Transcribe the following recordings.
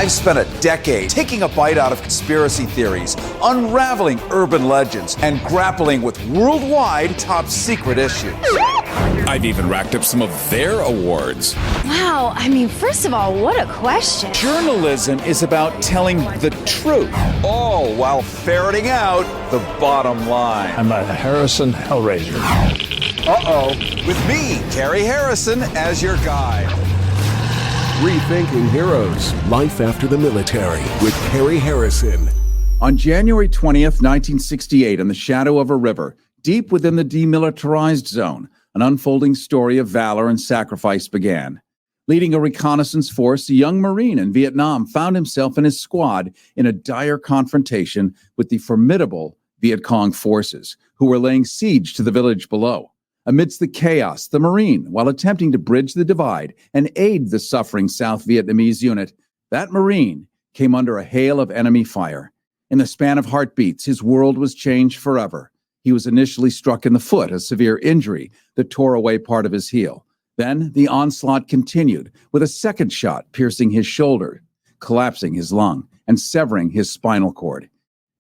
I've spent a decade taking a bite out of conspiracy theories, unraveling urban legends, and grappling with worldwide top secret issues. I've even racked up some of their awards. Wow, I mean, first of all, what a question. Journalism is about telling the truth, all while ferreting out the bottom line. I'm a Harrison Hellraiser. With me, Cary Harrison, as your guide. Rethinking Heroes, Life After the Military with Cary Harrison. On January 20th, 1968, in the shadow of a river, deep within the demilitarized zone, an unfolding story of valor and sacrifice began. Leading a reconnaissance force, a young Marine in Vietnam found himself and his squad in a dire confrontation with the formidable Viet Cong forces, who were laying siege to the village below. Amidst the chaos, the Marine, while attempting to bridge the divide and aid the suffering South Vietnamese unit, that Marine came under a hail of enemy fire. In the span of heartbeats, his world was changed forever. He was initially struck in the foot, a severe injury that tore away part of his heel. Then the onslaught continued, with a second shot piercing his shoulder, collapsing his lung, and severing his spinal cord.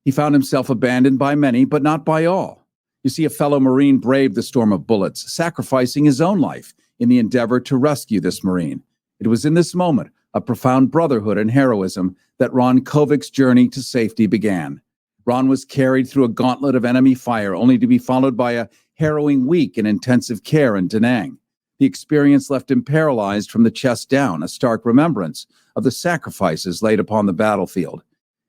He found himself abandoned by many, but not by all. You see, a fellow Marine braved the storm of bullets, sacrificing his own life in the endeavor to rescue this Marine. It was in this moment of profound brotherhood and heroism that Ron Kovic's journey to safety began. Ron was carried through a gauntlet of enemy fire, only to be followed by a harrowing week in intensive care in Da Nang. The experience left him paralyzed from the chest down, a stark remembrance of the sacrifices laid upon the battlefield.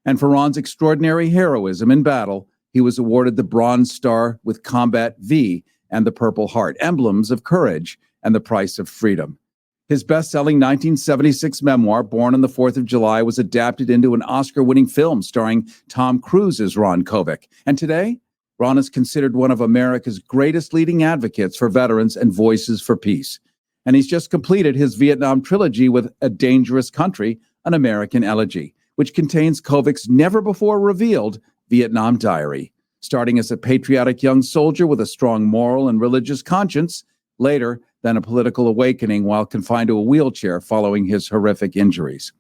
And for Ron's extraordinary heroism in battle, he was awarded the Bronze Star with Combat V and the Purple Heart, emblems of courage and the price of freedom. His best-selling 1976 memoir, Born on the 4th of July, was adapted into an Oscar-winning film starring Tom Cruise as Ron Kovic. And today, Ron is considered one of America's greatest leading advocates for veterans and voices for peace. And he's just completed his Vietnam trilogy with A Dangerous Country, an American Elegy, which contains Kovic's never-before-revealed Vietnam diary. Starting as a patriotic young soldier with a strong moral and religious conscience, later then a political awakening while confined to a wheelchair following his horrific injuries.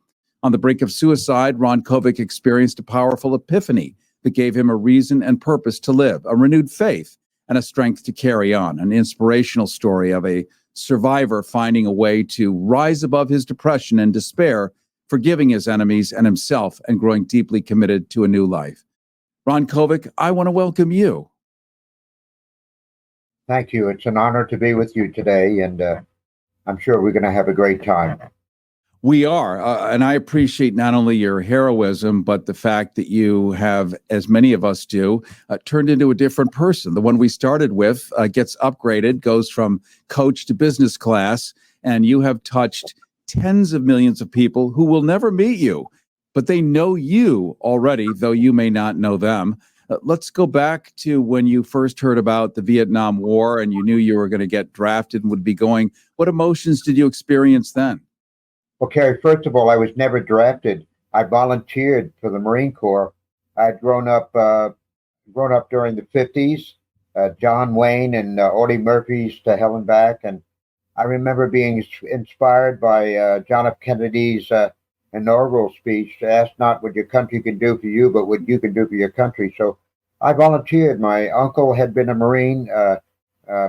On the brink of suicide, Ron Kovic experienced a powerful epiphany that gave him a reason and purpose to live, a renewed faith, and a strength to carry on, an inspirational story of a survivor finding a way to rise above his depression and despair, forgiving his enemies and himself, and growing deeply committed to a new life. Ron Kovic, I want to welcome you. Thank you. It's an honor to be with you today, and I'm sure we're going to have a great time. We are, and I appreciate not only your heroism, but the fact that you have, as many of us do, turned into a different person. The one we started with gets upgraded, goes from coach to business class, and you have touched tens of millions of people who will never meet you, but they know you already, though you may not know them. Let's go back to when you first heard about the Vietnam War and you knew you were going to get drafted and would be going. What emotions did you experience then? Well, Cary, first of all, I was never drafted. I volunteered for the Marine Corps. I'd grown up during the 50s, John Wayne and Audie Murphy's To Hell and Back. And I remember being inspired by John F. Kennedy's inaugural speech, ask not what your country can do for you, but what you can do for your country. So I volunteered. My uncle had been a Marine.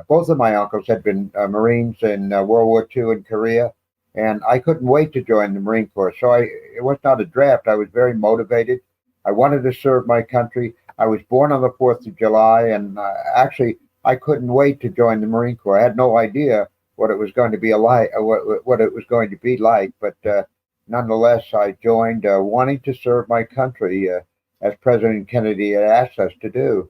Both of my uncles had been Marines in World War II in Korea, and I couldn't wait to join the Marine Corps. So it was not a draft. I was very motivated. I wanted to serve my country. I was born on the 4th of July, and actually, I couldn't wait to join the Marine Corps. I had no idea what it was going to be like, but nonetheless, I joined wanting to serve my country as President Kennedy had asked us to do.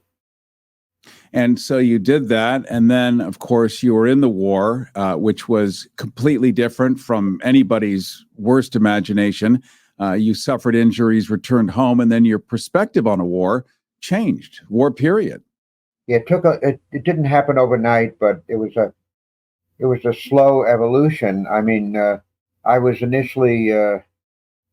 And so you did that. And then, of course, you were in the war, which was completely different from anybody's worst imagination. You suffered injuries, returned home, and then your perspective on a war changed. War period. It didn't happen overnight, but it was a slow evolution. I mean, I was initially,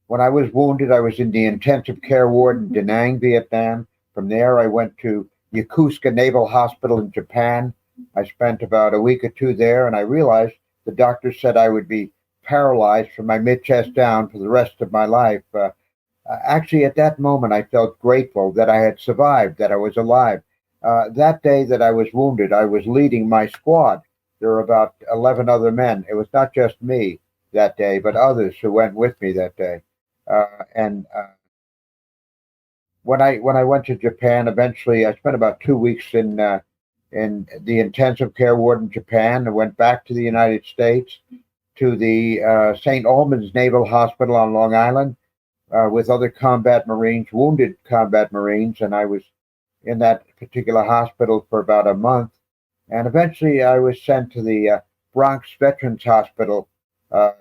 when I was wounded, I was in the intensive care ward in Da Nang, Vietnam. From there, I went to Yokosuka Naval Hospital in Japan. I spent about a week or two there, and I realized the doctor said I would be paralyzed from my mid-chest down for the rest of my life. Actually, at that moment, I felt grateful that I had survived, that I was alive. That day that I was wounded, I was leading my squad. There were about 11 other men. It was not just me that day, but others who went with me that day. And when I went to Japan, eventually I spent about 2 weeks in the intensive care ward in Japan, and went back to the United States, to the St. Albans Naval Hospital on Long Island, with other combat Marines, wounded combat Marines, and I was in that particular hospital for about a month. And eventually I was sent to the Bronx Veterans Hospital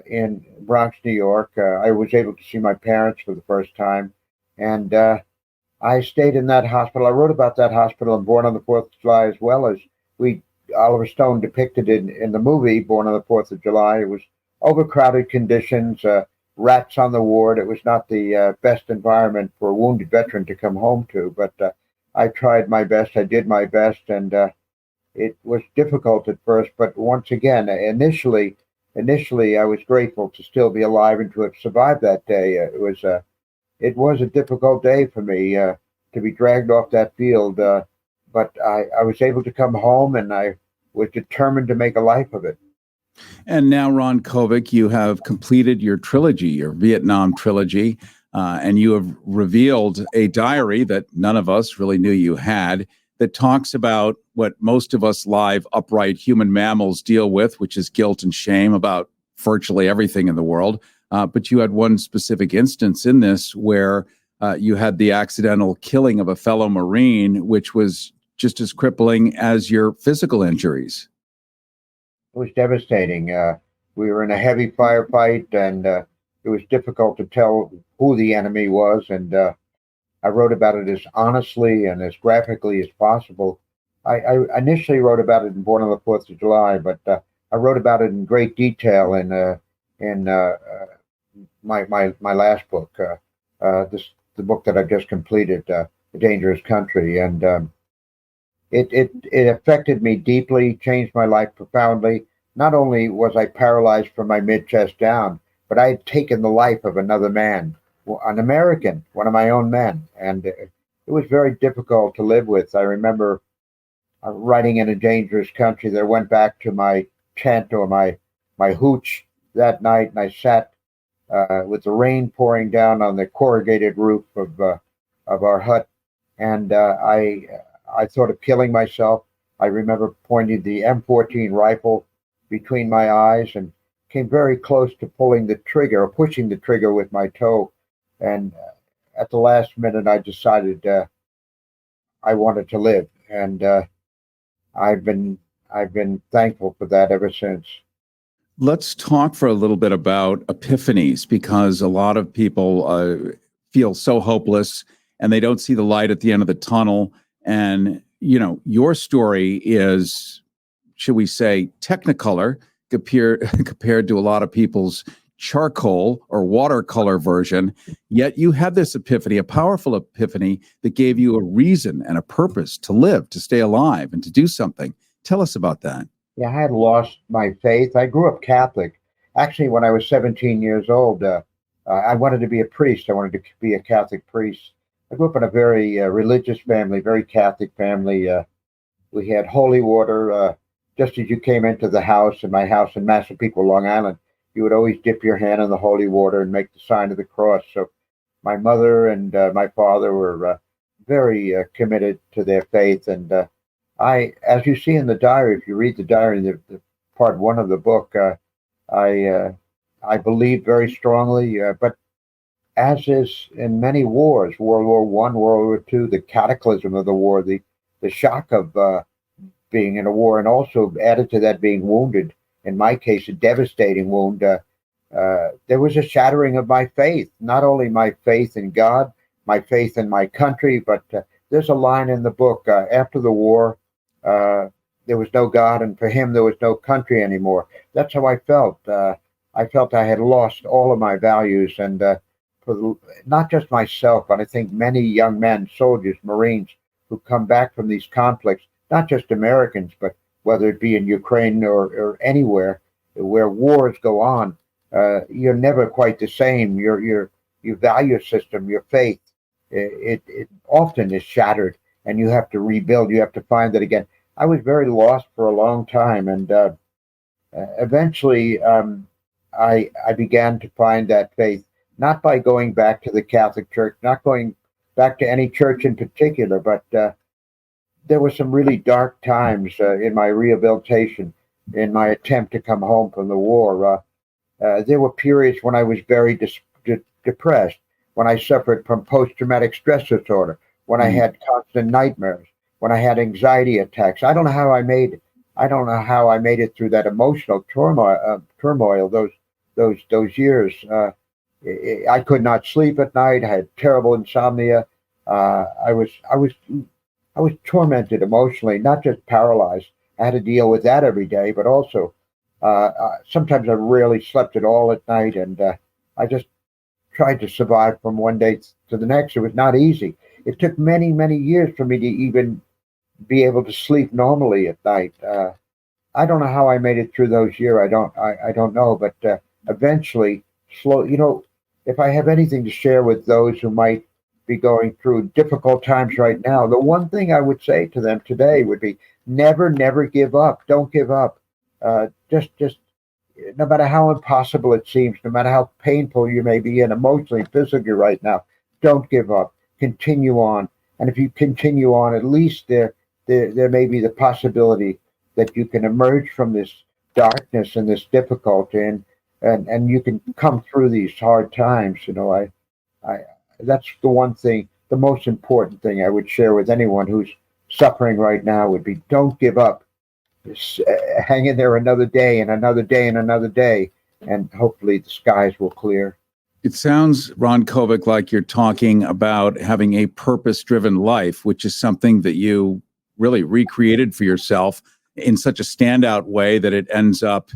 in Bronx, New York. I was able to see my parents for the first time. And I stayed in that hospital. I wrote about that hospital in Born on the 4th of July, as well as Oliver Stone depicted in the movie Born on the 4th of July. It was overcrowded conditions, rats on the ward. It was not the best environment for a wounded veteran to come home to, but I tried my best. I did my best, and it was difficult at first. But once again, initially, I was grateful to still be alive and to have survived that day. It was a difficult day for me to be dragged off that field, but I was able to come home, and I was determined to make a life of it. And now, Ron Kovic, you have completed your trilogy, your Vietnam trilogy, and you have revealed a diary that none of us really knew you had, that talks about what most of us live, upright human mammals deal with, which is guilt and shame about virtually everything in the world. But you had one specific instance in this where you had the accidental killing of a fellow Marine, which was just as crippling as your physical injuries. It was devastating. We were in a heavy firefight, and it was difficult to tell who the enemy was. And I wrote about it as honestly and as graphically as possible. I initially wrote about it in Born on the 4th of July, but I wrote about it in great detail in my last book, the book that I just completed, A Dangerous Country, and it affected me deeply, changed my life profoundly. Not only was I paralyzed from my mid-chest down, but I had taken the life of another man, an American, one of my own men, and it was very difficult to live with. I remember writing in A Dangerous Country that I went back to my tent or my hooch that night, and I sat with the rain pouring down on the corrugated roof of our hut, and I thought of killing myself. I remember pointing the M14 rifle between my eyes and came very close to pulling the trigger or pushing the trigger with my toe. And at the last minute, I decided I wanted to live, and I've been thankful for that ever since. Let's talk for a little bit about epiphanies, because a lot of people feel so hopeless and they don't see the light at the end of the tunnel. And, you know, your story is, should we say, technicolor compared to a lot of people's charcoal or watercolor version. Yet you had this epiphany, a powerful epiphany that gave you a reason and a purpose to live, to stay alive, and to do something. Tell us about that. Yeah, I had lost my faith. I grew up Catholic. Actually, when I was 17 years old, I wanted to be a priest. I wanted to be a Catholic priest. I grew up in a very religious family, very Catholic family. We had holy water. Just as you came into the house, in my house in Massapequa, Long Island, you would always dip your hand in the holy water and make the sign of the cross. So my mother and my father were very committed to their faith. And as you see in the diary, if you read the diary, the part one of the book, I believe very strongly. But as is in many wars, World War I, World War II, the cataclysm of the war, the shock of being in a war, and also added to that being wounded, in my case, a devastating wound, there was a shattering of my faith, not only my faith in God, my faith in my country, but there's a line in the book, after the war, there was no God, and for him, there was no country anymore. That's how I felt. I felt I had lost all of my values, and for not just myself, but I think many young men, soldiers, Marines, who come back from these conflicts, not just Americans, but whether it be in Ukraine or anywhere where wars go on, you're never quite the same. Your value system, your faith, it often is shattered, and you have to rebuild. You have to find it again. I was very lost for a long time, and eventually I began to find that faith, not by going back to the Catholic Church, not going back to any church in particular, but there were some really dark times in my rehabilitation, in my attempt to come home from the war. There were periods when I was very depressed, when I suffered from post-traumatic stress disorder, when I had constant nightmares, when I had anxiety attacks. I don't know how I made it. I don't know how I made it through that emotional turmoil those years. I could not sleep at night. I had terrible insomnia. I was tormented emotionally, not just paralyzed. I had to deal with that every day, but also sometimes I rarely slept at all at night, and I just tried to survive from one day to the next. It was not easy. It took many, many years for me to even be able to sleep normally at night. I don't know how I made it through those years. I don't know, but eventually, if I have anything to share with those who might be going through difficult times right now, the one thing I would say to them today would be never, never give up. Don't give up. Just no matter how impossible it seems, no matter how painful you may be in emotionally, physically right now, don't give up. Continue on. And if you continue on, at least there may be the possibility that you can emerge from this darkness and this difficulty, and you can come through these hard times. I that's the one thing, the most important thing I would share with anyone who's suffering right now would be don't give up. Just, hang in there another day and another day and another day, and hopefully the skies will clear. It sounds, Ron Kovic, like you're talking about having a purpose-driven life, which is something that you really recreated for yourself in such a standout way that it ends up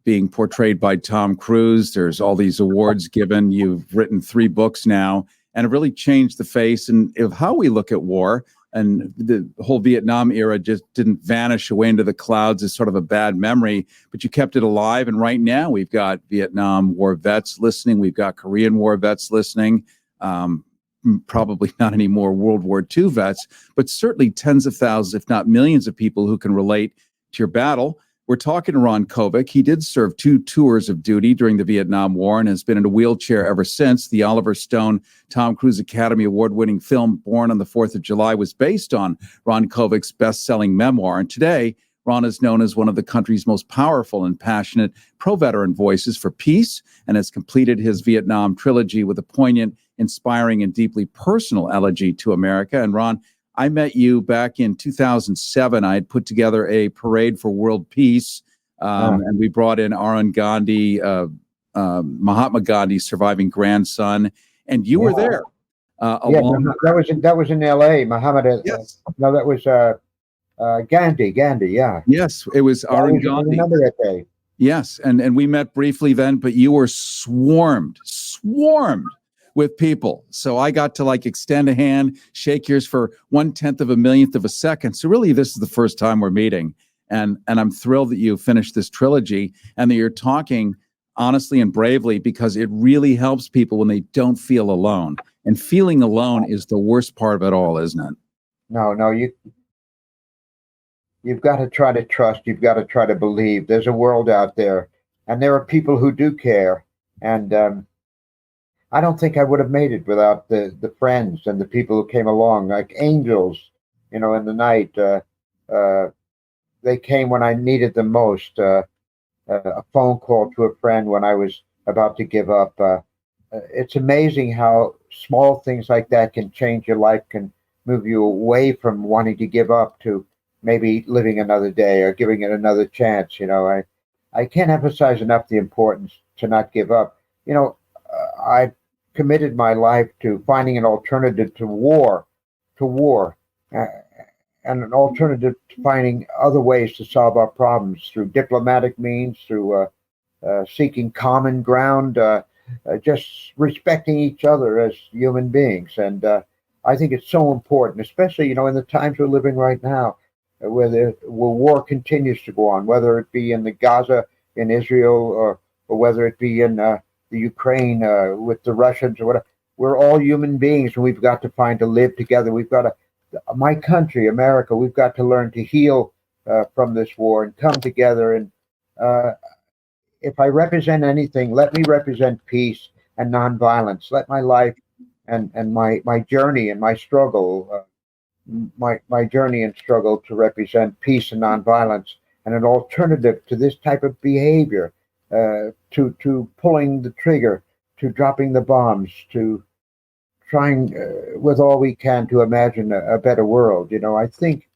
being portrayed by Tom Cruise. There's all these awards given. You've written 3 books now, and it really changed the face of how we look at war. And the whole Vietnam era just didn't vanish away into the clouds as sort of a bad memory, but you kept it alive. And right now we've got Vietnam War vets listening. We've got Korean War vets listening. Probably not any more World War II vets, but certainly tens of thousands, if not millions of people who can relate to your battle. We're talking to Ron Kovic. He did serve 2 tours of duty during the Vietnam War and has been in a wheelchair ever since. The Oliver Stone Tom Cruise Academy Award-winning film Born on the 4th of July was based on Ron Kovic's best-selling memoir. And today, Ron is known as one of the country's most powerful and passionate pro-veteran voices for peace and has completed his Vietnam trilogy with a poignant, inspiring, and deeply personal elegy to America. And Ron, I met you back in 2007. I had put together a parade for world peace, and we brought in Arun Gandhi, Mahatma Gandhi's surviving grandson, and you were there. That was in L.A. Muhammad. Yes. No, that was Gandhi. Yeah. Yes, it was Arun Gandhi. I remember that day. Yes, and we met briefly then, but you were swarmed with people. So I got to extend a hand, shake yours for 1/10 of a millionth of a second. So really, this is the first time we're meeting. And I'm thrilled that you finished this trilogy and that you're talking honestly and bravely, because it really helps people when they don't feel alone. And feeling alone is the worst part of it all, isn't it? No, you've got to try to trust. You've got to try to believe. There's a world out there, and there are people who do care. And I don't think I would have made it without the friends and the people who came along, like angels, in the night. They came when I needed them most. A phone call to a friend when I was about to give up. It's amazing how small things like that can change your life, can move you away from wanting to give up to maybe living another day or giving it another chance. I can't emphasize enough the importance to not give up. I committed my life to finding an alternative to war, and an alternative to finding other ways to solve our problems through diplomatic means, through seeking common ground, just respecting each other as human beings. And I think it's so important, especially, in the times we're living right now, where war continues to go on, whether it be in the Gaza, in Israel, or whether it be in the Ukraine with the Russians or whatever. We're all human beings, and we've got to find to live together. We've got to, my country, America, we've got to learn to heal from this war and come together. And if I represent anything, let me represent peace and nonviolence. Let my life and my journey and my struggle, my journey and struggle to represent peace and nonviolence and an alternative to this type of behavior, to pulling the trigger, to dropping the bombs, to trying with all we can to imagine a better world. You know, I think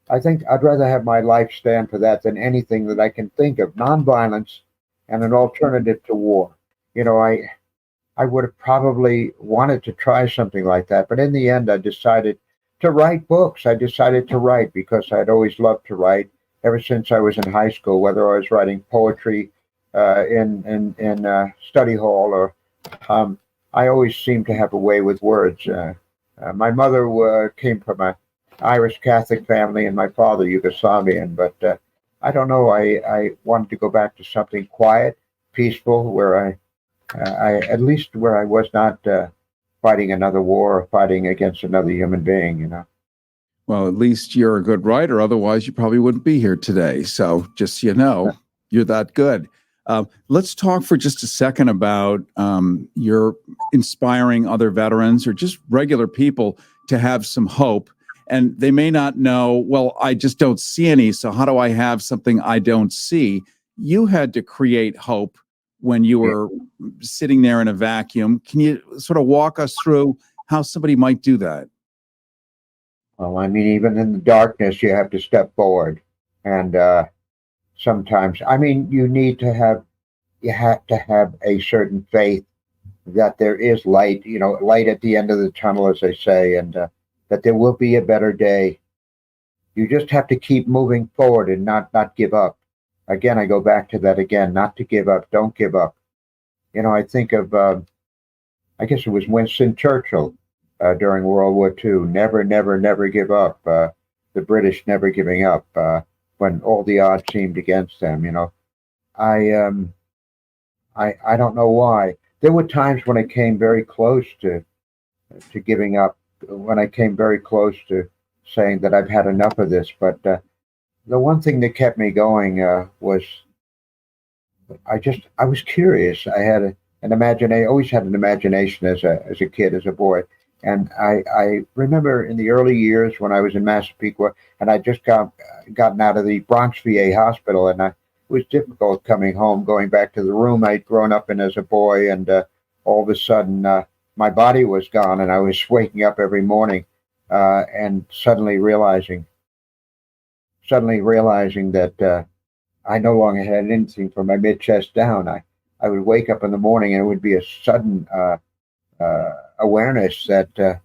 I'd rather have my life stand for that than anything that I can think of. Nonviolence and an alternative to war. You know, I would have probably wanted to try something like that, but in the end, I decided to write books. I decided to write because I'd always loved to write ever since I was in high school, whether I was writing poetry in study hall or I always seemed to have a way with words. My mother came from an Irish Catholic family and my father Yugoslavian, but I don't know. I wanted to go back to something quiet, peaceful, where I at least where I was not fighting another war or fighting against another human being, you know. Well, at least you're a good writer. Otherwise, you probably wouldn't be here today. So just so you know, you're that good. Let's talk for just a second about your inspiring other veterans or just regular people to have some hope. And they may not know, well, I just don't see any. So how do I have something I don't see? You had to create hope when you were sitting there in a vacuum. Can you sort of walk us through how somebody might do that? Well, I mean, even in the darkness, you have to step forward. And sometimes, I mean, you have to have a certain faith that there is light, you know, light at the end of the tunnel, as they say, and that there will be a better day. You just have to keep moving forward and not give up. Again, I go back to that again, not to give up. Don't give up. You know, I think of, I guess it was Winston Churchill during World War II. Never, never, never give up. The British never giving up when all the odds seemed against them. You know, I don't know why. There were times when I came very close to giving up. When I came very close to saying that I've had enough of this, but the one thing that kept me going was I was curious. I had an imagination. Always had an imagination as a kid, as a boy. And I remember in the early years when I was in Massapequa, and I just gotten out of the Bronx VA hospital, and it was difficult coming home, going back to the room I'd grown up in as a boy, and all of a sudden my body was gone, and I was waking up every morning and suddenly realizing that I no longer had anything from my mid-chest down. I would wake up in the morning and it would be a sudden awareness that,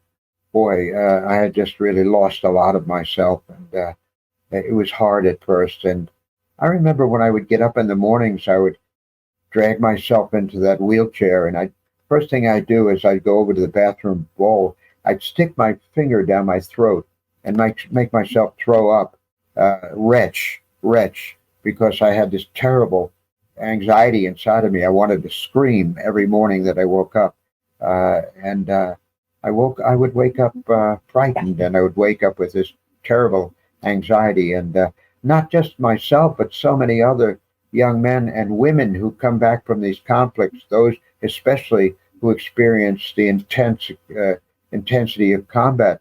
I had just really lost a lot of myself. And it was hard at first. And I remember when I would get up in the mornings, I would drag myself into that wheelchair. And first thing I'd do is I'd go over to the bathroom bowl. I'd stick my finger down my throat and make myself throw up. Retch, because I had this terrible anxiety inside of me. I wanted to scream every morning that I woke up. And I would wake up frightened, and I would wake up with this terrible anxiety. And not just myself, but so many other young men and women who come back from these conflicts, those especially who experience the intensity of combat.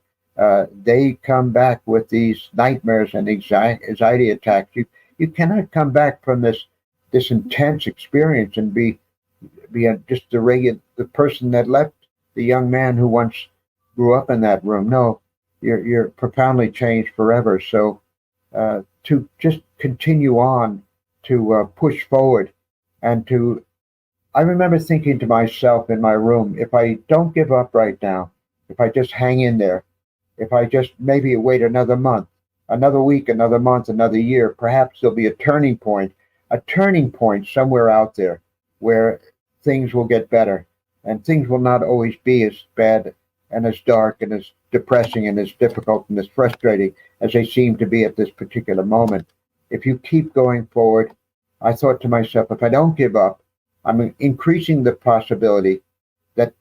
They come back with these nightmares and anxiety attacks. You cannot come back from this intense experience and be just the person that left the young man who once grew up in that room. No, you're profoundly changed forever. So to just continue on, to push forward, and I remember thinking to myself in my room, if I don't give up right now, if I just hang in there, if I just maybe wait another month, another week, another month, another year, perhaps there'll be a turning point somewhere out there where things will get better, and things will not always be as bad and as dark and as depressing and as difficult and as frustrating as they seem to be at this particular moment. If you keep going forward, I thought to myself, if I don't give up, I'm increasing the possibility that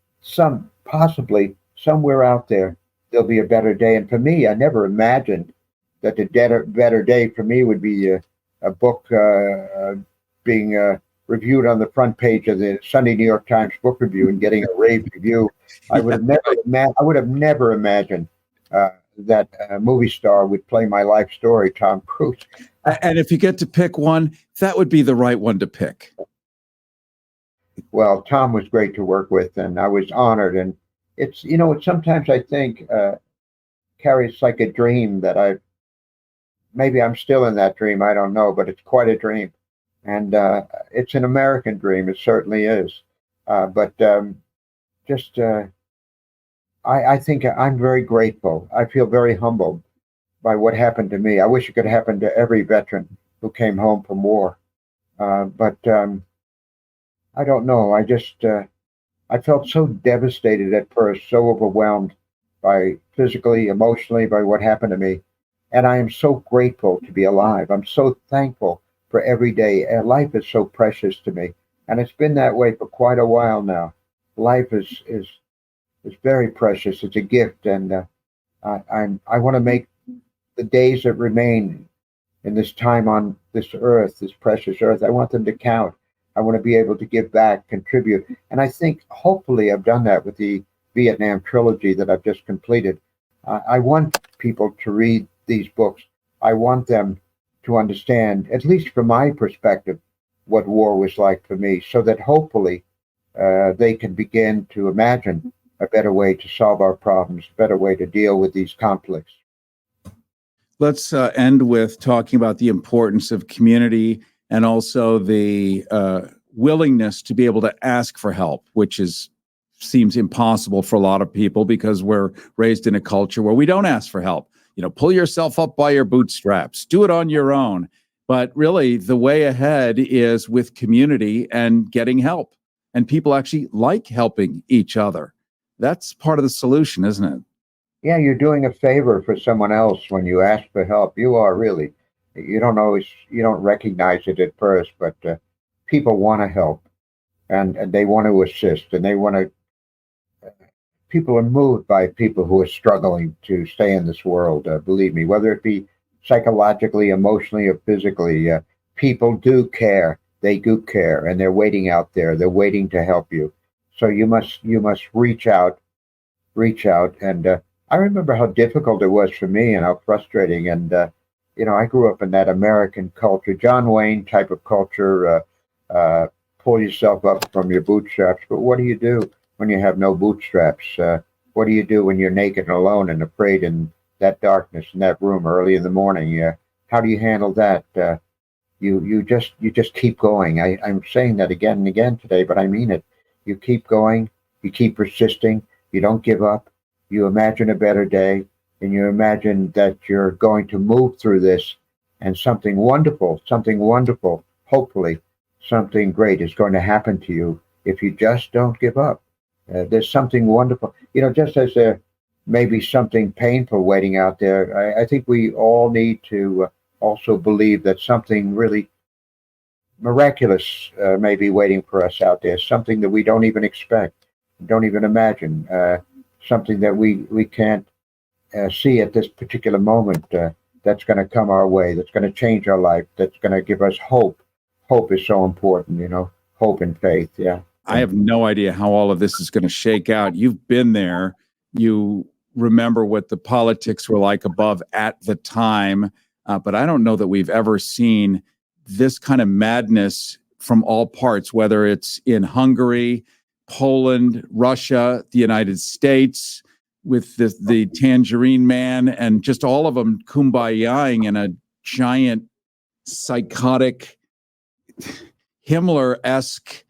possibly somewhere out there, there'll be a better day. And for me, I never imagined that the better day for me would be a book being reviewed on the front page of the Sunday New York Times Book Review and getting a rave review. I would have never imagined that a movie star would play my life story, Tom Cruise. And if you get to pick one, that would be the right one to pick. Well, Tom was great to work with, and I was honored. And it's, sometimes I think, Cary, it's like a dream that maybe I'm still in that dream. I don't know, but it's quite a dream. And it's an American dream. It certainly is. I think I'm very grateful. I feel very humbled by what happened to me. I wish it could happen to every veteran who came home from war. But I don't know. I felt so devastated at first, so overwhelmed by physically, emotionally, by what happened to me. And I am so grateful to be alive. I'm so thankful for every day. Life is so precious to me. And it's been that way for quite a while now. Life is very precious. It's a gift. And I want to make the days that remain in this time on this earth, this precious earth, I want them to count. I want to be able to give back, contribute. And I think hopefully I've done that with the Vietnam trilogy that I've just completed. I want people to read these books. I want them to understand, at least from my perspective, what war was like for me, so that hopefully they can begin to imagine a better way to solve our problems, a better way to deal with these conflicts. Let's end with talking about the importance of community and also the willingness to be able to ask for help, which seems impossible for a lot of people because we're raised in a culture where we don't ask for help. Pull yourself up by your bootstraps, do it on your own. But really, the way ahead is with community and getting help. And people actually like helping each other. That's part of the solution, isn't it? Yeah, you're doing a favor for someone else when you ask for help. You are really. You don't recognize it at first, but people want to help and they want to assist and people are moved by people who are struggling to stay in this world. Believe me, whether it be psychologically, emotionally, or physically, people do care. They do care, and they're waiting out there. They're waiting to help you. So you must reach out. And I remember how difficult it was for me and how frustrating. And I grew up in that American culture, John Wayne type of culture. Pull yourself up from your bootstraps. But what do you do when you have no bootstraps? What do you do when you're naked and alone and afraid in that darkness in that room early in the morning? How do you handle that? You just keep going. I'm saying that again and again today, but I mean it. You keep going. You keep persisting. You don't give up. You imagine a better day, and you imagine that you're going to move through this, and something wonderful, hopefully, something great is going to happen to you if you just don't give up. There's something wonderful. Just as there may be something painful waiting out there, I think we all need to also believe that something really miraculous may be waiting for us out there, something that we don't even expect, don't even imagine, something that we can't see at this particular moment that's going to come our way, that's going to change our life, that's going to give us hope. Hope is so important, hope and faith. Yeah. I have no idea how all of this is going to shake out. You've been there. You remember what the politics were like above at the time. But I don't know that we've ever seen this kind of madness from all parts, whether it's in Hungary, Poland, Russia, the United States, with the Tangerine Man, and just all of them kumbayaing in a giant, psychotic, Himmler-esque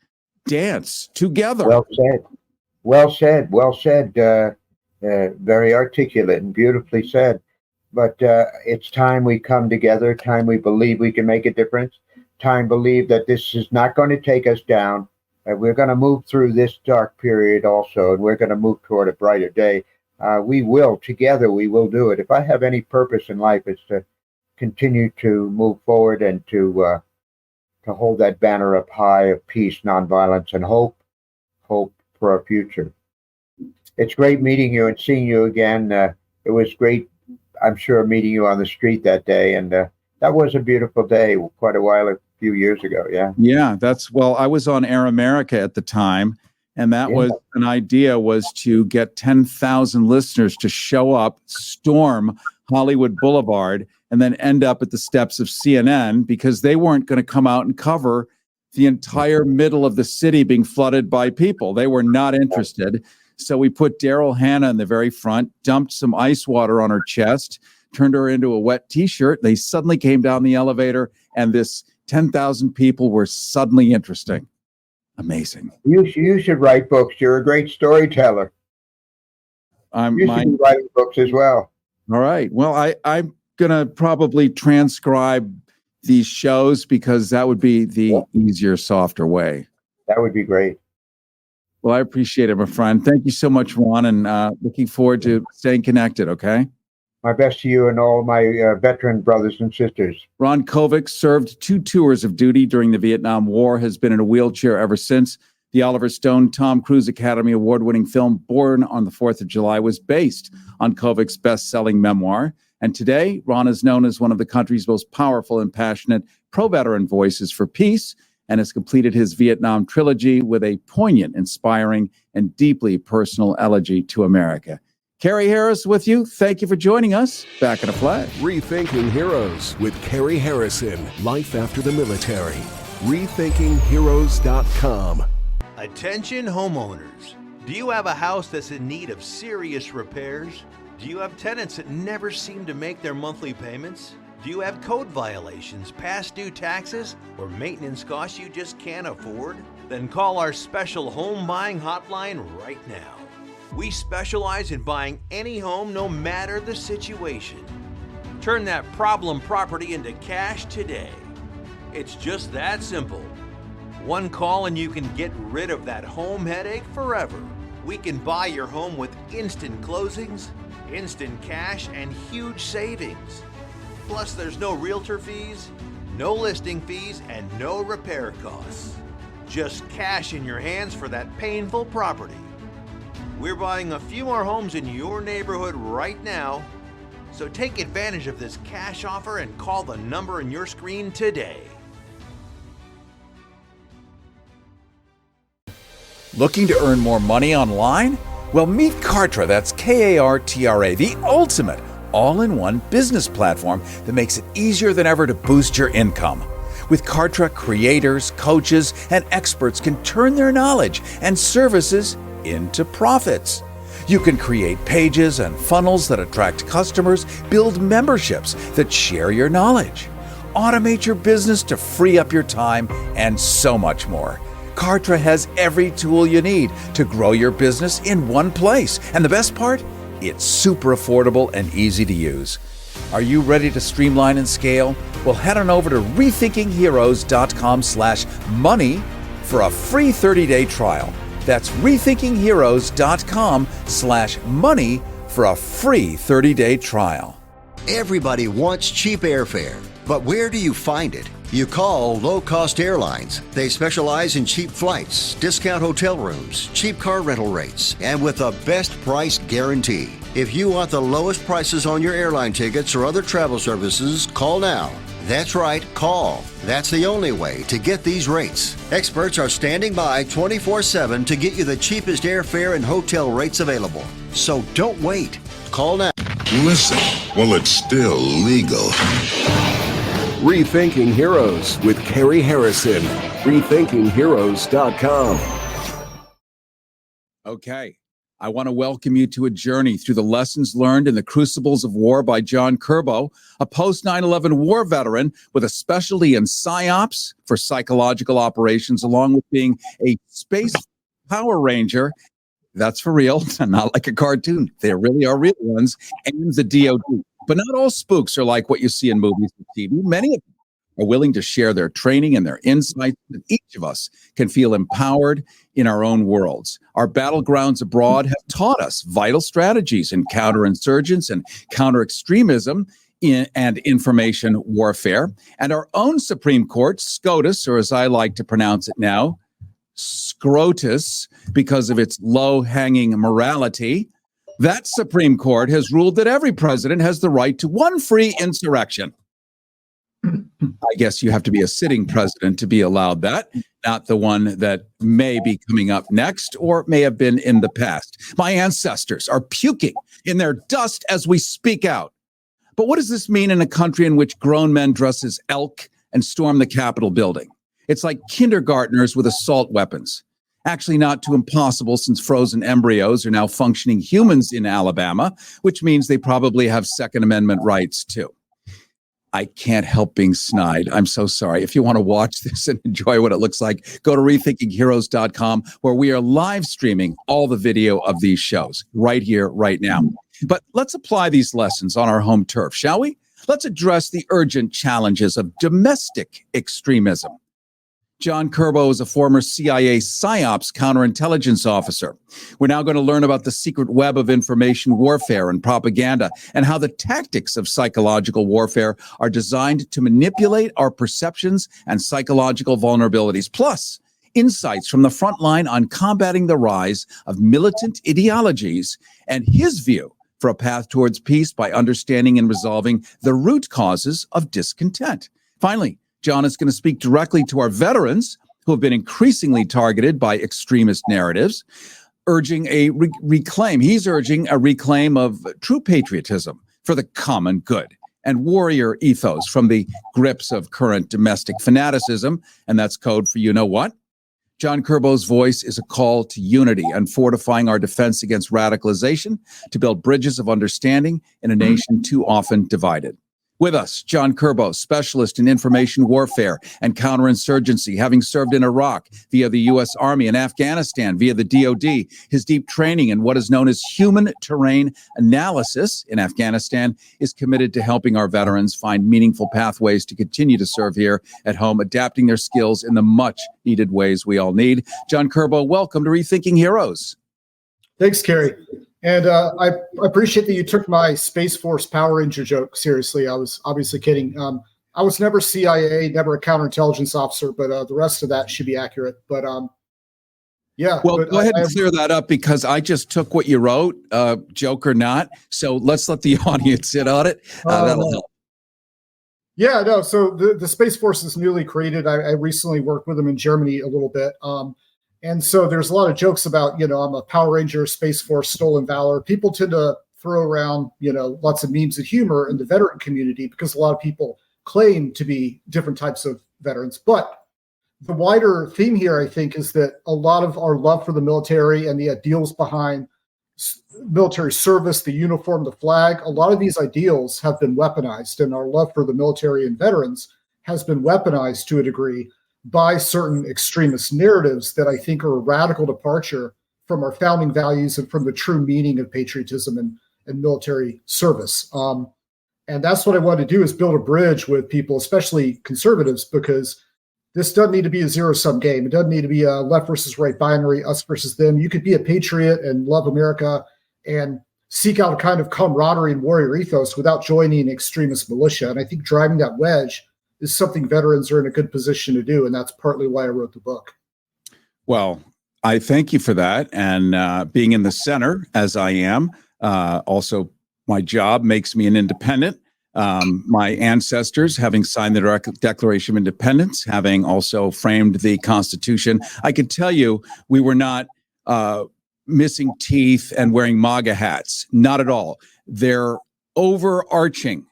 dance together. Well said. Very articulate and beautifully said. But it's time we come together, time we believe we can make a difference, time believe that this is not going to take us down. We're going to move through this dark period also, and we're going to move toward a brighter day. We will do it. If I have any purpose in life, it's to continue to move forward and to hold that banner up high of peace, nonviolence, and hope for our future. It's great meeting you and seeing you again. It was great, I'm sure, meeting you on the street that day. And that was a beautiful day quite a few years ago. Yeah. Yeah, I was on Air America at the time, and that was an idea, was to get 10,000 listeners to show up, storm Hollywood Boulevard, and then end up at the steps of CNN, because they weren't going to come out and cover the entire middle of the city being flooded by people. They were not interested. So we put Daryl Hannah in the very front, dumped some ice water on her chest, turned her into a wet T-shirt. They suddenly came down the elevator, and this 10,000 people were suddenly interesting. Amazing. You should write books. You're a great storyteller. You should be writing books as well. All right. Well, I'm going to probably transcribe these shows, because that would be the easier, softer way. That would be great. Well, I appreciate it, my friend. Thank you so much, Ron, and looking forward to staying connected, okay? My best to you and all my veteran brothers and sisters. Ron Kovic served 2 tours of duty during the Vietnam War, has been in a wheelchair ever since. The Oliver Stone Tom Cruise Academy Award-winning film Born on the 4th of July was based on Kovic's best-selling memoir. And today, Ron is known as one of the country's most powerful and passionate pro-veteran voices for peace, and has completed his Vietnam trilogy with a poignant, inspiring, and deeply personal elegy to America. Cary Harris with you. Thank you for joining us. Back in a flash. Rethinking Heroes with Cary Harrison. Life after the military. RethinkingHeroes.com. Attention homeowners. Do you have a house that's in need of serious repairs? Do you have tenants that never seem to make their monthly payments? Do you have code violations, past due taxes, or maintenance costs you just can't afford? Then call our special home buying hotline right now. We specialize in buying any home, no matter the situation. Turn that problem property into cash today. It's just that simple. One call and you can get rid of that home headache forever. We can buy your home with instant closings, instant cash, and huge savings. Plus, there's no realtor fees, no listing fees, and no repair costs. Just cash in your hands for that painful property. We're buying a few more homes in your neighborhood right now, so take advantage of this cash offer and call the number on your screen today. Looking to earn more money online? Well, meet Kartra, that's Kartra, the ultimate all-in-one business platform that makes it easier than ever to boost your income. With Kartra, creators, coaches, and experts can turn their knowledge and services into profits. You can create pages and funnels that attract customers, build memberships that share your knowledge, automate your business to free up your time, and so much more. Kartra has every tool you need to grow your business in one place. And the best part? It's super affordable and easy to use. Are you ready to streamline and scale? Well, head on over to rethinkingheroes.com/money for a free 30-day trial. That's rethinkingheroes.com/money for a free 30-day trial. Everybody wants cheap airfare, but where do you find it? You call Low Cost Airlines. They specialize in cheap flights, discount hotel rooms, cheap car rental rates, and with a best price guarantee. If you want the lowest prices on your airline tickets or other travel services, call now. That's right, call. That's the only way to get these rates. Experts are standing by 24/7 to get you the cheapest airfare and hotel rates available. So don't wait. Call now. Listen, well, it's still legal. Rethinking Heroes with Cary Harrison. RethinkingHeroes.com. Okay. I want to welcome you to a journey through the lessons learned in the crucibles of war by John Kirbow, a post-9/11 war veteran with a specialty in PSYOPS for psychological operations, along with being a space Power Ranger. That's for real, not like a cartoon. They really are real ones, and the DOD. But not all spooks are like what you see in movies and TV. Many of them are willing to share their training and their insights, and each of us can feel empowered in our own worlds. Our battlegrounds abroad have taught us vital strategies in counterinsurgence and counter-extremism and information warfare. And our own Supreme Court, SCOTUS, or as I like to pronounce it now, SCROTUS, because of its low-hanging morality, that Supreme Court has ruled that every president has the right to one free insurrection. I guess you have to be a sitting president to be allowed that, not the one that may be coming up next or may have been in the past. My ancestors are puking in their dust as we speak out. But what does this mean in a country in which grown men dress as elk and storm the Capitol building? It's like kindergartners with assault weapons. Actually, not too impossible since frozen embryos are now functioning humans in Alabama, which means they probably have Second Amendment rights too. I can't help being snide. I'm so sorry. If you want to watch this and enjoy what it looks like, go to rethinkingheroes.com, where we are live streaming all the video of these shows right here, right now. But let's apply these lessons on our home turf, shall we? Let's address the urgent challenges of domestic extremism. John Kirbow is a former CIA PSYOPS counterintelligence officer. We're now going to learn about the secret web of information warfare and propaganda and how the tactics of psychological warfare are designed to manipulate our perceptions and psychological vulnerabilities, plus insights from the front line on combating the rise of militant ideologies and his view for a path towards peace by understanding and resolving the root causes of discontent. Finally, John is going to speak directly to our veterans who have been increasingly targeted by extremist narratives, urging a reclaim. He's urging a reclaim of true patriotism for the common good and warrior ethos from the grips of current domestic fanaticism. And that's code for you know what? John Kirbow's voice is a call to unity and fortifying our defense against radicalization to build bridges of understanding in a nation too often divided. With us, John Kirbow, specialist in information warfare and counterinsurgency, having served in Iraq via the U.S. Army and Afghanistan via the DoD. His deep training in what is known as human terrain analysis in Afghanistan is committed to helping our veterans find meaningful pathways to continue to serve here at home, adapting their skills in the much needed ways we all need. John Kirbow, welcome to Rethinking Heroes. Thanks, Cary. And I appreciate that you took my Space Force Power Ranger joke seriously. I was obviously kidding. I was never CIA, never a counterintelligence officer, but the rest of that should be accurate. But yeah. Well, go ahead and clear that up because I just took what you wrote, joke or not. So let's let the audience sit on it. That'll help. Yeah, no. So the Space Force is newly created. I recently worked with them in Germany a little bit. And so there's a lot of jokes about, I'm a Power Ranger, Space Force, stolen valor. People tend to throw around, lots of memes of humor in the veteran community because a lot of people claim to be different types of veterans. But the wider theme here, I think, is that a lot of our love for the military and the ideals behind military service, the uniform, the flag, a lot of these ideals have been weaponized, and our love for the military and veterans has been weaponized to a degree by certain extremist narratives that I think are a radical departure from our founding values and from the true meaning of patriotism and military service. And that's what I want to do, is build a bridge with people, especially conservatives, because this doesn't need to be a zero-sum game. It doesn't need to be a left versus right binary, us versus them. You could be a patriot and love America and seek out a kind of camaraderie and warrior ethos without joining an extremist militia. And I think driving that wedge is something veterans are in a good position to do. And that's partly why I wrote the book. Well, I thank you for that. And being in the center, as I am, also my job makes me an independent. My ancestors, having signed the Declaration of Independence, having also framed the Constitution, I can tell you we were not missing teeth and wearing MAGA hats. Not at all. Their overarching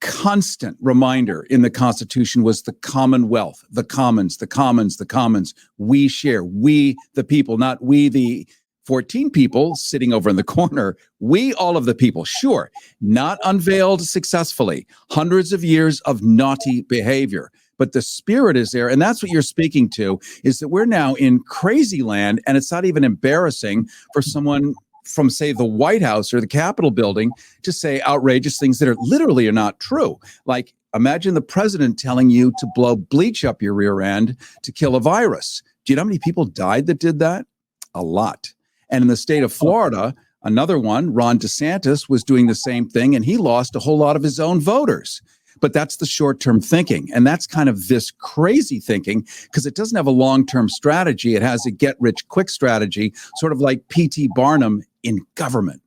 constant reminder in the Constitution was the Commonwealth, the commons, the commons, the commons. We share, we the people, not we the 14 people sitting over in the corner. We, all of the people, sure, not unveiled successfully. Hundreds of years of naughty behavior. But the spirit is there. And that's what you're speaking to, is that we're now in crazy land. And it's not even embarrassing for someone from, say, the White House or the Capitol building to say outrageous things that are literally are not true. Like, imagine the president telling you to blow bleach up your rear end to kill a virus. Do you know how many people died that did that? A lot. And in the state of Florida, Another one, Ron DeSantis, was doing the same thing, and he lost a whole lot of his own voters. But that's the short-term thinking. And that's kind of this crazy thinking because it doesn't have a long-term strategy. It has a get-rich-quick strategy, sort of like P.T. Barnum in government.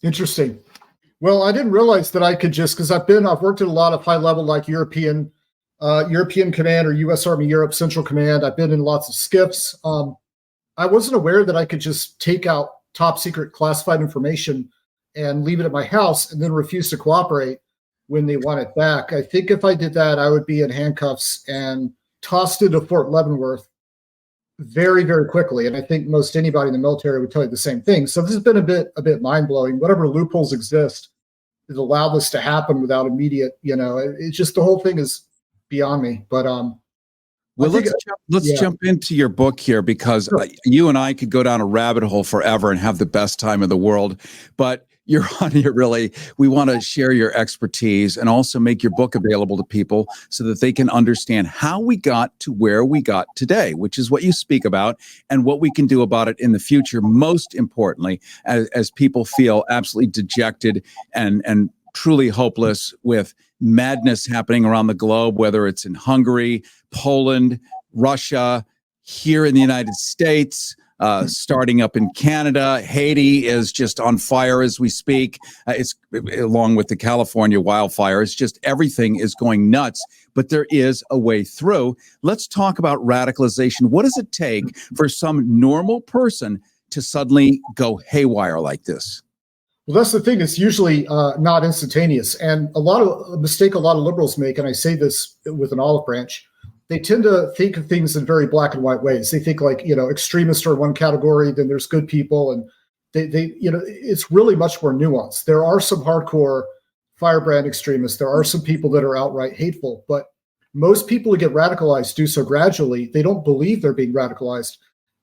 Interesting. Well, I didn't realize that I could just, because I've worked at a lot of high-level, like European Command or U.S. Army Europe Central Command. I've been in lots of SCIFs. I wasn't aware that I could just take out top secret classified information and leave it at my house and then refuse to cooperate when they want it back. I think if I did that, I would be in handcuffs and tossed into Fort Leavenworth very, very quickly. And I think most anybody in the military would tell you the same thing. So this has been a bit mind-blowing. Whatever loopholes exist that allow this to happen without immediate, it's just the whole thing is beyond me. But well, let's jump into your book here because you and I could go down a rabbit hole forever and have the best time in the world. But you're on here really. We want to share your expertise and also make your book available to people so that they can understand how we got to where we got today, which is what you speak about and what we can do about it in the future. Most importantly, as people feel absolutely dejected and truly hopeless with madness happening around the globe, whether it's in Hungary, Poland, Russia, here in the United States, starting up in Canada. Haiti is just on fire as we speak. It's along with the California wildfires. Just everything is going nuts, but there is a way through. Let's talk about radicalization. What does it take for some normal person to suddenly go haywire like this? Well, that's the thing. It's usually not instantaneous. And a mistake a lot of liberals make, and I say this with an olive branch, they tend to think of things in very black and white ways. They think like, extremists are one category, then there's good people. And it's really much more nuanced. There are some hardcore firebrand extremists. There are some people that are outright hateful, but most people who get radicalized do so gradually. They don't believe they're being radicalized.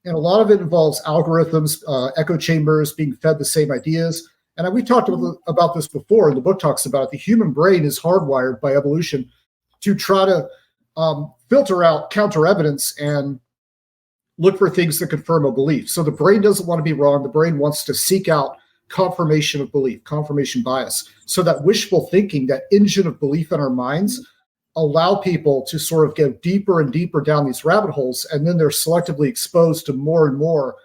And a lot of it involves algorithms, echo chambers, being fed the same ideas. And we talked about this before, and the book talks about it. The human brain is hardwired by evolution to try to filter out counter evidence and look for things that confirm a belief. So the brain doesn't want to be wrong. The brain wants to seek out confirmation of belief, confirmation bias. So that wishful thinking, that engine of belief in our minds, allow people to sort of go deeper and deeper down these rabbit holes, and then they're selectively exposed to more and more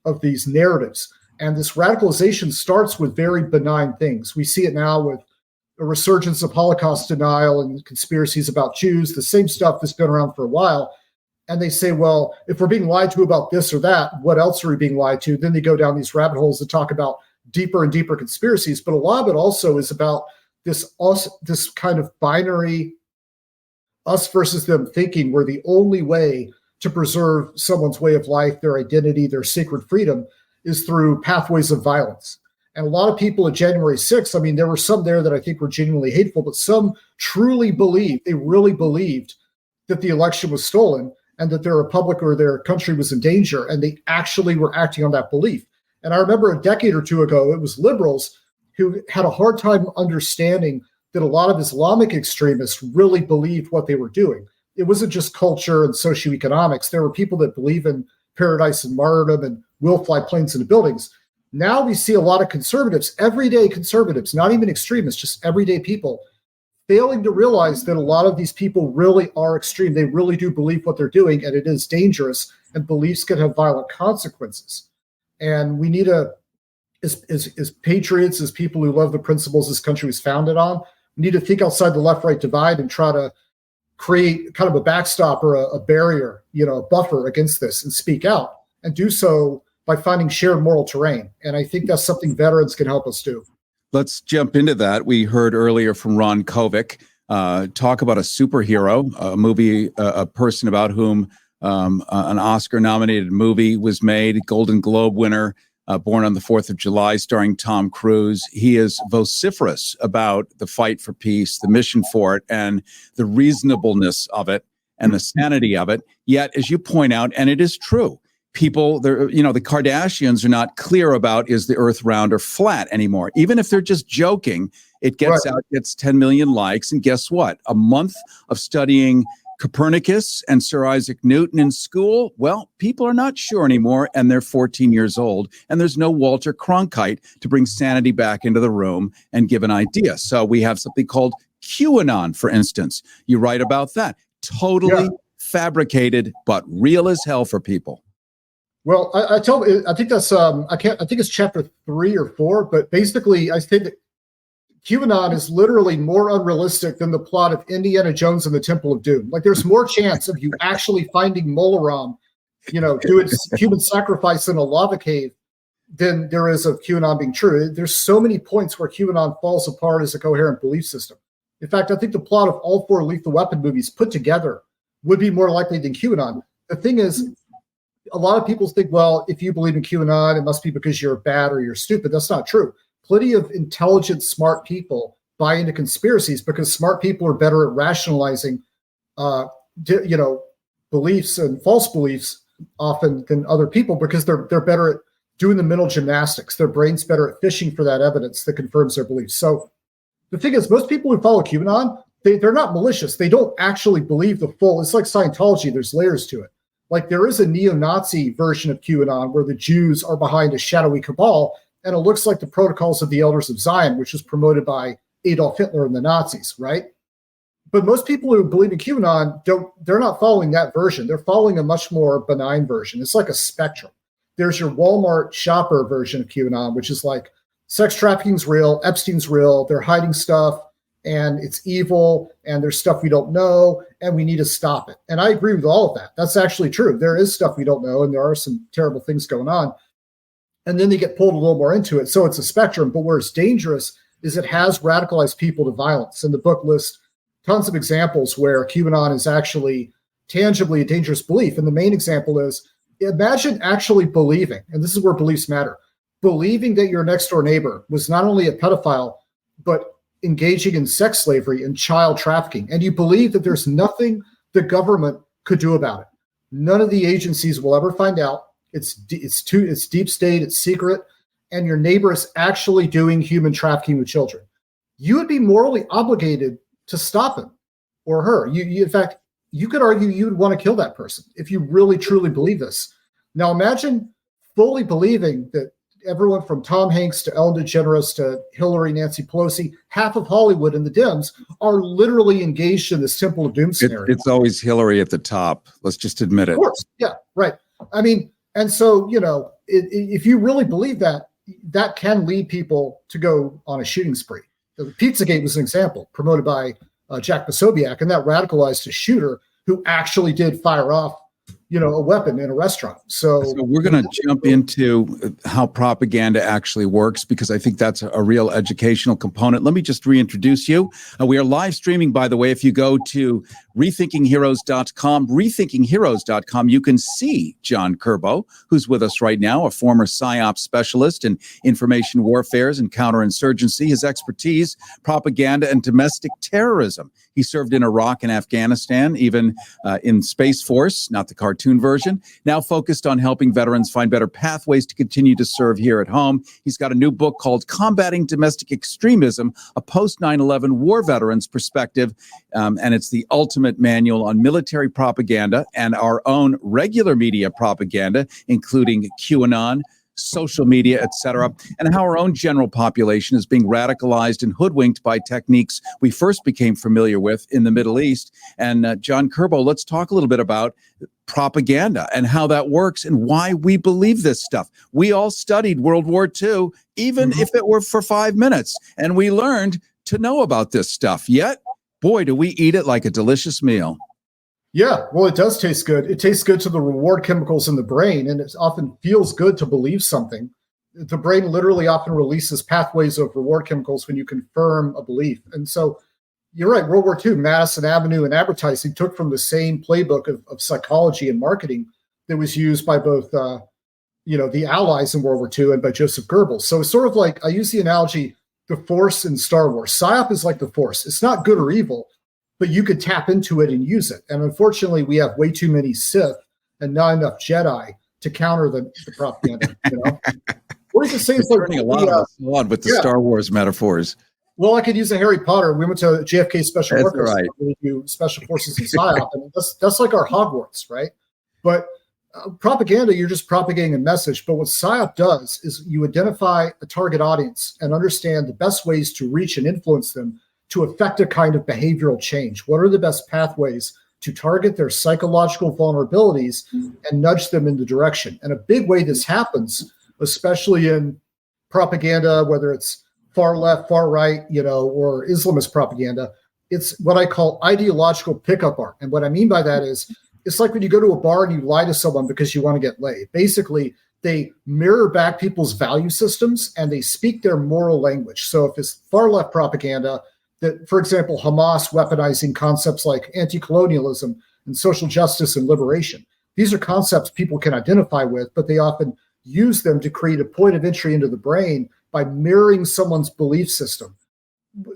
of these narratives. And this radicalization starts with very benign things. We see it now with a resurgence of Holocaust denial and conspiracies about Jews, the same stuff that's been around for a while. And they say, well, if we're being lied to about this or that, what else are we being lied to? Then they go down these rabbit holes that talk about deeper and deeper conspiracies. But a lot of it also is about this kind of binary us versus them thinking, where the only way to preserve someone's way of life, their identity, their sacred freedom is through pathways of violence. And a lot of people at January 6th, there were some there that I think were genuinely hateful, but some truly believed, they really believed that the election was stolen and that their republic or their country was in danger. And they actually were acting on that belief. And I remember a decade or two ago, it was liberals who had a hard time understanding that a lot of Islamic extremists really believed what they were doing. It wasn't just culture and socioeconomics. There were people that believe in paradise and martyrdom and will fly planes into buildings. Now we see a lot of conservatives, everyday conservatives, not even extremists, just everyday people, failing to realize that a lot of these people really are extreme. They really do believe what they're doing, and it is dangerous, and beliefs can have violent consequences. And we need as patriots, as people who love the principles this country was founded on, we need to think outside the left-right divide and try to create kind of a backstop or a barrier, a buffer against this, and speak out, and do so by finding shared moral terrain. And I think that's something veterans can help us do. Let's jump into that. We heard earlier from Ron Kovic talk about a superhero, a movie, a person about whom an Oscar-nominated movie was made, Golden Globe winner, born on the 4th of July, starring Tom Cruise. He is vociferous about the fight for peace, the mission for it, and the reasonableness of it, and the sanity of it. Yet, as you point out, and it is true, people, the Kardashians are not clear about, is the earth round or flat anymore. Even if they're just joking, it gets out, gets 10 million likes. And guess what? A month of studying Copernicus and Sir Isaac Newton in school? Well, people are not sure anymore, and they're 14 years old, and there's no Walter Cronkite to bring sanity back into the room and give an idea. So we have something called QAnon, for instance. You write about that. Totally fabricated, but real as hell for people. Well, I think that's I think it's chapter 3 or 4, but basically I think that QAnon is literally more unrealistic than the plot of Indiana Jones and the Temple of Doom. Like, there's more chance of you actually finding Molaram, doing human sacrifice in a lava cave than there is of QAnon being true. There's so many points where QAnon falls apart as a coherent belief system. In fact, I think the plot of all 4 Lethal Weapon movies put together would be more likely than QAnon. The thing is, a lot of people think, well, if you believe in QAnon, it must be because you're bad or you're stupid. That's not true. Plenty of intelligent, smart people buy into conspiracies because smart people are better at rationalizing, beliefs and false beliefs often than other people because they're better at doing the mental gymnastics. Their brain's better at fishing for that evidence that confirms their beliefs. So the thing is, most people who follow QAnon, they're not malicious. They don't actually believe the full. It's like Scientology. There's layers to it. Like, there is a neo-Nazi version of QAnon where the Jews are behind a shadowy cabal, and it looks like the Protocols of the Elders of Zion, which was promoted by Adolf Hitler and the Nazis, right? But most people who believe in QAnon, they're not following that version. They're following a much more benign version. It's like a spectrum. There's your Walmart shopper version of QAnon, which is like, sex trafficking's real, Epstein's real, they're hiding stuff, and it's evil, and there's stuff we don't know, and we need to stop it. And I agree with all of that. That's actually true. There is stuff we don't know, and there are some terrible things going on. And then they get pulled a little more into it. So it's a spectrum, but where it's dangerous is it has radicalized people to violence. And the book lists tons of examples where QAnon is actually tangibly a dangerous belief. And the main example is, imagine actually believing, and this is where beliefs matter, believing that your next door neighbor was not only a pedophile, but engaging in sex slavery and child trafficking. And you believe that there's nothing the government could do about it. None of the agencies will ever find out. It's deep state, it's secret, and your neighbor is actually doing human trafficking with children. You would be morally obligated to stop him or her. In fact, you could argue you would want to kill that person if you really truly believe this. Now imagine fully believing that everyone from Tom Hanks to Ellen DeGeneres to Hillary, Nancy Pelosi, half of Hollywood and the Dems are literally engaged in this Temple of Doom scenario. It's always Hillary at the top. Let's just admit it. Of course. Yeah, right. I mean, and so, if you really believe that, that can lead people to go on a shooting spree. The Pizzagate was an example promoted by Jack Posobiec, and that radicalized a shooter who actually did fire off, a weapon in a restaurant. So we're going to jump into how propaganda actually works, because I think that's a real educational component. Let me just reintroduce you. We are live streaming, by the way. If you go to rethinkingheroes.com, you can see John Kirbow, who's with us right now, a former PSYOPS specialist in information warfares and counterinsurgency. His expertise, propaganda and domestic terrorism. He served in Iraq and Afghanistan, even in Space Force, not the cartoon version, now focused on helping veterans find better pathways to continue to serve here at home. He's got a new book called Combating Domestic Extremism, a post 9/11 war veteran's perspective, and it's the ultimate manual on military propaganda and our own regular media propaganda, including QAnon, social media, etc., and how our own general population is being radicalized and hoodwinked by techniques we first became familiar with in the Middle East. And John Kirbow, let's talk a little bit about propaganda and how that works and why we believe this stuff. We all studied World War II, even if it were for 5 minutes, and we learned to know about this stuff. Yet, boy, do we eat it like a delicious meal. Yeah, well, it does taste good. It tastes good to the reward chemicals in the brain, and it often feels good to believe something. The brain literally often releases pathways of reward chemicals when you confirm a belief. And so you're right, World War II, Madison Avenue and advertising took from the same playbook of psychology and marketing that was used by both, the Allies in World War II and by Joseph Goebbels. So it's sort of like, I use the analogy, the Force in Star Wars. PSYOP is like the Force. It's not good or evil, but you could tap into it and use it. And unfortunately, we have way too many Sith and not enough Jedi to counter the propaganda. What you can say is like turning a lot of us on with the Star Wars metaphors. Well, I could use a Harry Potter. We went to JFK Special That's Forces. right. We do Special Forces and PSYOP. I mean, that's like our Hogwarts, right? But propaganda, you're just propagating a message. But what PSYOP does is you identify a target audience and understand the best ways to reach and influence them to affect a kind of behavioral change. What are the best pathways to target their psychological vulnerabilities and nudge them in the direction? And a big way this happens, especially in propaganda, whether it's far left, far right, or Islamist propaganda, it's what I call ideological pickup art. And what I mean by that is, it's like when you go to a bar and you lie to someone because you want to get laid. Basically, they mirror back people's value systems and they speak their moral language. So if it's far left propaganda, that, for example, Hamas weaponizing concepts like anti-colonialism and social justice and liberation, these are concepts people can identify with, but they often use them to create a point of entry into the brain by mirroring someone's belief system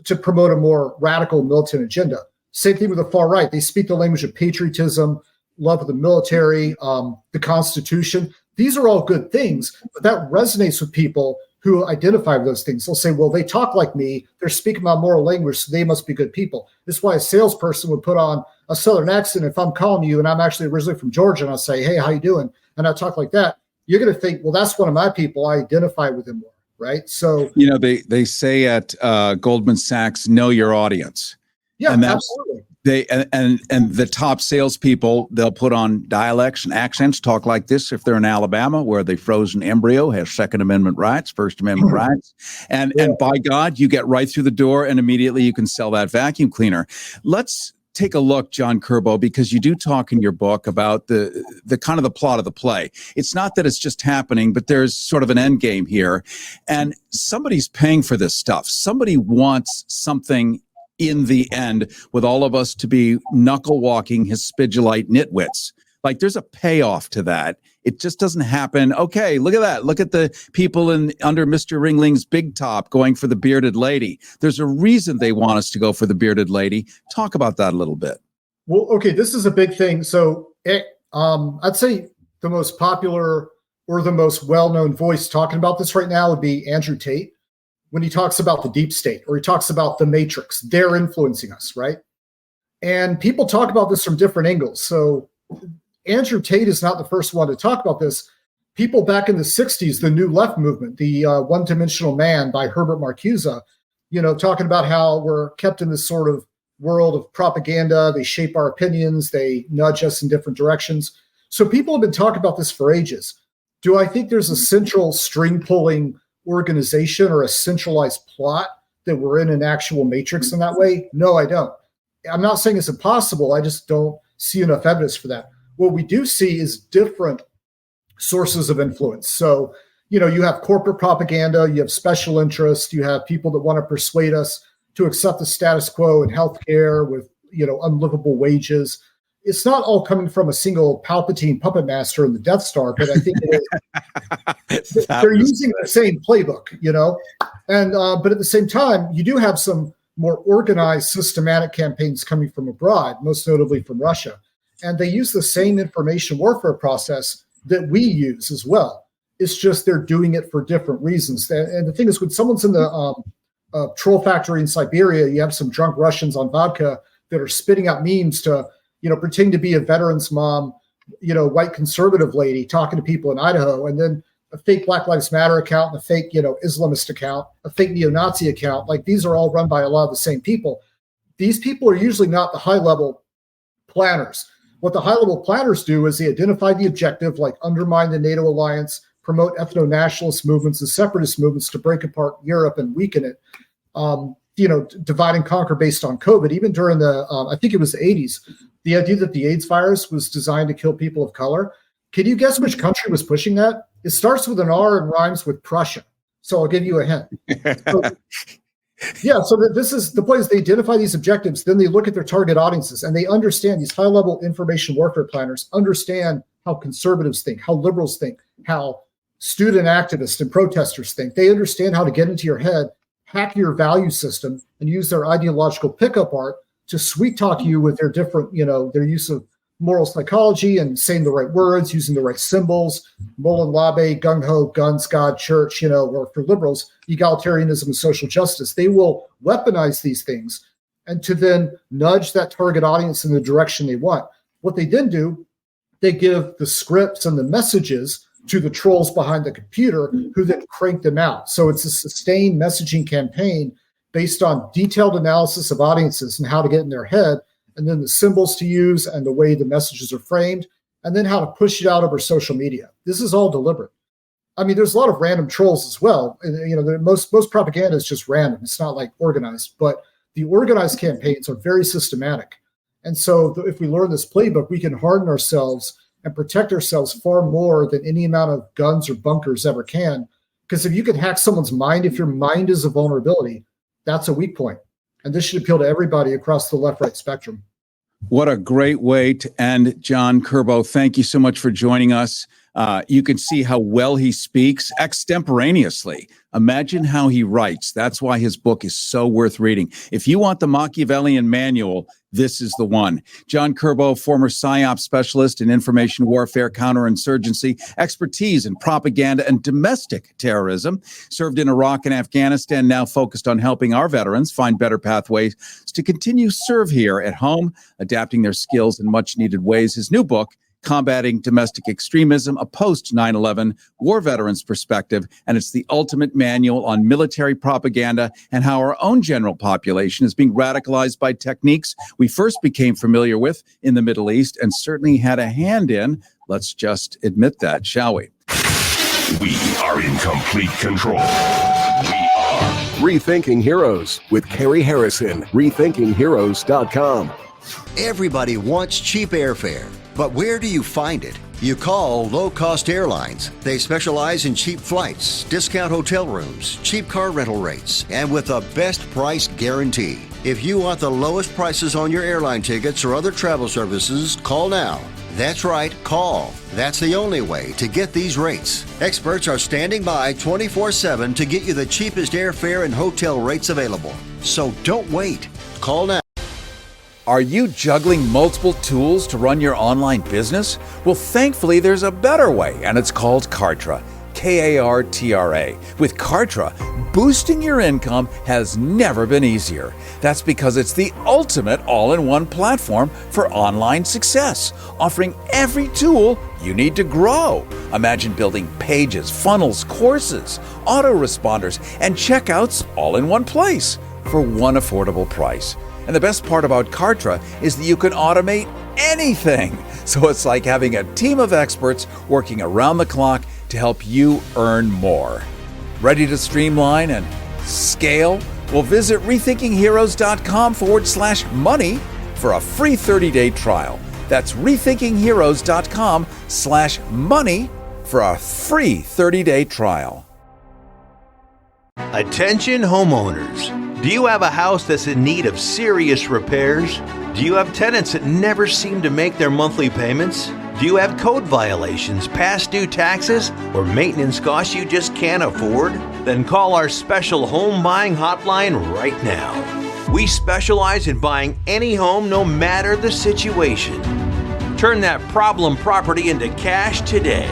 to promote a more radical militant agenda. Same thing with the far right. They speak the language of patriotism, love of the military, the Constitution. These are all good things, but that resonates with people who identify with those things. They'll say, well, they talk like me. They're speaking my moral language, so they must be good people. This is why a salesperson would put on a Southern accent. If I'm calling you and I'm actually originally from Georgia and I'll say, hey, how you doing? And I talk like that, you're going to think, well, that's one of my people. I identify with him more, right? So, they say at Goldman Sachs, know your audience. Yeah, and absolutely. And the top salespeople, they'll put on dialects and accents, talk like this if they're in Alabama, where the frozen embryo has Second Amendment rights, First Amendment rights. And by God, you get right through the door and immediately you can sell that vacuum cleaner. Let's take a look, John Kirbow, because you do talk in your book about the kind of the plot of the play. It's not that it's just happening, but there's sort of an end game here. And somebody's paying for this stuff. Somebody wants something in the end with all of us to be knuckle walking Hispidulite nitwits. Like there's a payoff to that. It just doesn't happen. Okay, look at that. Look at the people under Mr. Ringling's big top going for the bearded lady. There's a reason they want us to go for the bearded lady. Talk about that a little bit. Well, okay, this is a big thing. So I'd say the most popular or the most well-known voice talking about this right now would be Andrew Tate. When he talks about the deep state or he talks about the matrix, they're influencing us, right? And people talk about this from different angles. So Andrew Tate is not the first one to talk about this. People back in the 60s, the New Left movement, the One-Dimensional Man by Herbert Marcuse, talking about how we're kept in this sort of world of propaganda. They shape our opinions. They nudge us in different directions. So people have been talking about this for ages. Do I think there's a central string-pulling organization or a centralized plot that we're in an actual matrix in that way? No, I don't. I'm not saying it's impossible. I just don't see enough evidence for that. What we do see is different sources of influence. So, you have corporate propaganda, you have special interests, you have people that want to persuade us to accept the status quo in healthcare with, unlivable wages. It's not all coming from a single Palpatine puppet master in the Death Star, but I think they're using the same playbook, and but at the same time, you do have some more organized, systematic campaigns coming from abroad, most notably from Russia, and they use the same information warfare process that we use as well. It's just they're doing it for different reasons. And the thing is, when someone's in the troll factory in Siberia, you have some drunk Russians on vodka that are spitting out memes to pretending to be a veteran's mom, white conservative lady talking to people in Idaho, and then a fake Black Lives Matter account and a fake, Islamist account, a fake neo-Nazi account. Like these are all run by a lot of the same people. These people are usually not the high-level planners. What the high-level planners do is they identify the objective, like undermine the NATO alliance, promote ethno-nationalist movements and separatist movements to break apart Europe and weaken it. Divide and conquer based on COVID. Even during the, I think it was the 80s, the idea that the AIDS virus was designed to kill people of color. Can you guess which country was pushing that? It starts with an R and rhymes with Prussia. So I'll give you a hint. So this is the point is they identify these objectives, then they look at their target audiences and they understand these high-level information warfare planners, understand how conservatives think, how liberals think, how student activists and protesters think. They understand how to get into your head, hack your value system, and use their ideological pickup art to sweet talk you with their different, their use of moral psychology and saying the right words, using the right symbols, Molin Labe, gung-ho, guns, God, church, or for liberals, egalitarianism and social justice. They will weaponize these things and to then nudge that target audience in the direction they want. What they then do, they give the scripts and the messages to the trolls behind the computer who then crank them out. So it's a sustained messaging campaign based on detailed analysis of audiences and how to get in their head, and then the symbols to use and the way the messages are framed, and then how to push it out over social media. This is all deliberate. I mean, there's a lot of random trolls as well. And, most propaganda is just random. It's not like organized, but the organized campaigns are very systematic. And so if we learn this playbook, we can harden ourselves and protect ourselves far more than any amount of guns or bunkers ever can. Because if you can hack someone's mind, if your mind is a vulnerability, that's a weak point. And this should appeal to everybody across the left-right spectrum. What a great way to end, John Kirbow. Thank you so much for joining us. You can see how well he speaks extemporaneously. Imagine how he writes. That's why his book is so worth reading. If you want the Machiavellian manual, this is the one. John Kirbow, former PSYOPS specialist in information warfare, counterinsurgency, expertise in propaganda and domestic terrorism, served in Iraq and Afghanistan, now focused on helping our veterans find better pathways to continue serve here at home, adapting their skills in much needed ways. His new book, Combating Domestic Extremism, a post-9/11 war veterans perspective, and it's the ultimate manual on military propaganda and how our own general population is being radicalized by techniques we first became familiar with in the Middle East and certainly had a hand in. Let's just admit that, shall we? We are in complete control. We are Rethinking Heroes with Cary Harrison. RethinkingHeroes.com. Everybody wants cheap airfare, but where do you find it? You call Low Cost Airlines. They specialize in cheap flights, discount hotel rooms, cheap car rental rates, and with a best price guarantee. If you want the lowest prices on your airline tickets or other travel services, call now. That's right, call. That's the only way to get these rates. Experts are standing by 24/7 to get you the cheapest airfare and hotel rates available. So don't wait. Call now. Are you juggling multiple tools to run your online business? Well, thankfully, there's a better way, and it's called Kartra. Kartra. With Kartra, boosting your income has never been easier. That's because it's the ultimate all-in-one platform for online success, offering every tool you need to grow. Imagine building pages, funnels, courses, autoresponders, and checkouts all in one place for one affordable price. And the best part about Kartra is that you can automate anything. So it's like having a team of experts working around the clock to help you earn more. Ready to streamline and scale? Well, visit rethinkingheroes.com/money for a free 30-day trial. That's rethinkingheroes.com/money for a free 30-day trial. Attention homeowners. Do you have a house that's in need of serious repairs? Do you have tenants that never seem to make their monthly payments? Do you have code violations, past due taxes, or maintenance costs you just can't afford? Then call our special home buying hotline right now. We specialize in buying any home no matter the situation. Turn that problem property into cash today.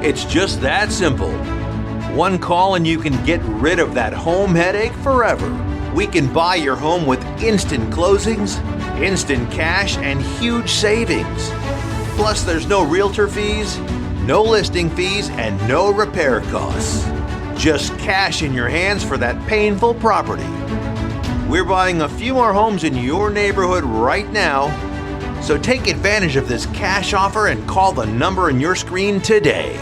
It's just that simple. One call and you can get rid of that home headache forever. We can buy your home with instant closings, instant cash, and huge savings. Plus, there's no realtor fees, no listing fees, and no repair costs. Just cash in your hands for that painful property. We're buying a few more homes in your neighborhood right now, so take advantage of this cash offer and call the number on your screen today.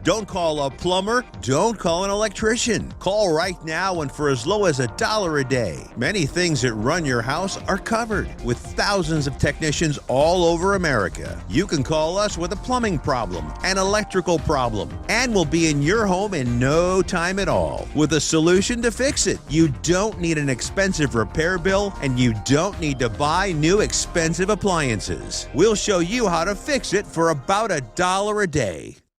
Don't call a plumber. Don't call an electrician. Call right now and for as low as $1 a day. Many things that run your house are covered with thousands of technicians all over America. You can call us with a plumbing problem, an electrical problem, and we'll be in your home in no time at all with a solution to fix it. You don't need an expensive repair bill and you don't need to buy new expensive appliances. We'll show you how to fix it for about $1 a day.